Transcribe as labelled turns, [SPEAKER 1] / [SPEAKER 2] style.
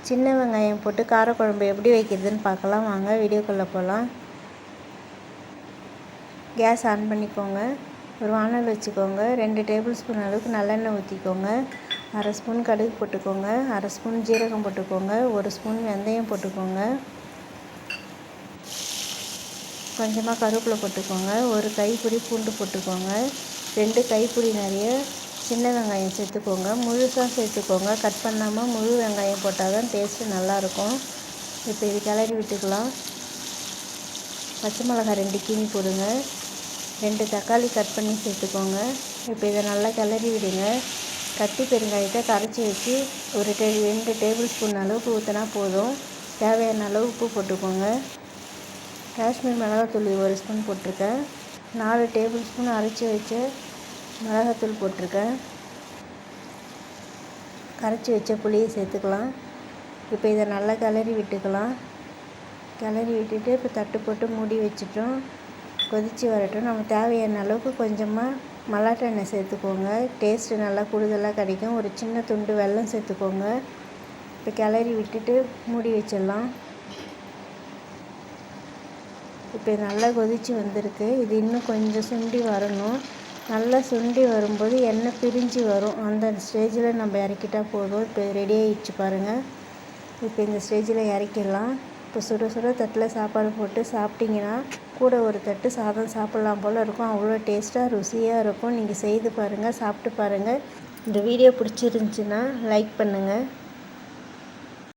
[SPEAKER 1] சின்ன வெங்காயம் போட்டு காரக்குழம்பு எப்படி வைக்கிறதுன்னு பார்க்கலாம் வாங்க. வீடியோக்குள்ளே போகலாம். கேஸ் ஆன் பண்ணிக்கோங்க. ஒரு வானல் வச்சுக்கோங்க. 2 டேபிள் ஸ்பூன் அளவுக்கு நல்லெண்ணெய் ஊற்றிக்கோங்க. 1/2 ஸ்பூன் கடுகு போட்டுக்கோங்க. 1/2 ஸ்பூன் ஜீரகம் போட்டுக்கோங்க. 1 ஸ்பூன் வெந்தயம் போட்டுக்கோங்க. கொஞ்சமாக கருவேப்பிலை போட்டுக்கோங்க. ஒரு கைப்பிடி பூண்டு போட்டுக்கோங்க. 2 கைப்பிடி நிறைய சின்ன வெங்காயம் சேர்த்துக்கோங்க. முழுசாக சேர்த்துக்கோங்க. கட் பண்ணாமல் முழு வெங்காயம் போட்டால் தான் டேஸ்ட்டு நல்லாயிருக்கும். இப்போ இது கிளறி விட்டுக்கலாம். பச்சை மிளகாய் 2 கீனி போடுங்க. 2 தக்காளி கட் பண்ணி சேர்த்துக்கோங்க. இப்போ இதை நல்லா கிளறி விடுங்க. கட்டி பெருங்காயத்தை கரைச்சி வச்சு ஒரு 2 டேபிள் ஸ்பூன் அளவுக்கு ஊற்றினா போதும். தேவையான அளவு உப்பு போட்டுக்கோங்க. காஷ்மீர் மிளகாத்தூள் 1 ஸ்பூன் போட்டிருக்கேன். 4 டேபிள் ஸ்பூன் அரைச்சி வச்ச மிளகாத்தூள் போட்டிருக்கேன். கரைச்சி வச்ச புளியை சேர்த்துக்கலாம். இப்போ இதை நல்லா கிளறி விட்டுக்கலாம். கிளறி விட்டுட்டு இப்போ தட்டு போட்டு மூடி வச்சுட்டோம். கொதித்து வரட்டும். நம்ம தேவையான அளவுக்கு கொஞ்சமாக மல்லாட்டை எண்ணெய் சேர்த்துக்கோங்க. டேஸ்ட்டு நல்லா கூடுதலாக கிடைக்கும். ஒரு சின்ன துண்டு வெல்லம் சேர்த்துக்கோங்க. இப்போ கிளறி விட்டுட்டு மூடி வச்சிடலாம். இப்போ நல்லா கொதித்து வந்திருக்கு. இது இன்னும் கொஞ்சம் சுண்டி வரணும். நல்லா சுண்டி வரும்போது எண்ணெய் பிரிஞ்சு வரும். அந்த ஸ்டேஜில் நம்ம இறக்கிட்டால் போதும். இப்போ ரெடி ஆகிடுச்சு பாருங்கள். இப்போ இந்த ஸ்டேஜில் இறக்கிடலாம். இப்போ சுட சுட தட்டில் சாப்பாடு போட்டு சாப்பிட்டிங்கன்னா கூட ஒரு தட்டு சாதம் சாப்பிட்லாம் போல் இருக்கும். அவ்வளோ டேஸ்ட்டாக ருசியாக இருக்கும். நீங்கள் செய்து பாருங்கள், சாப்பிட்டு பாருங்கள். இந்த வீடியோ பிடிச்சிருந்துச்சின்னா லைக் பண்ணுங்கள்.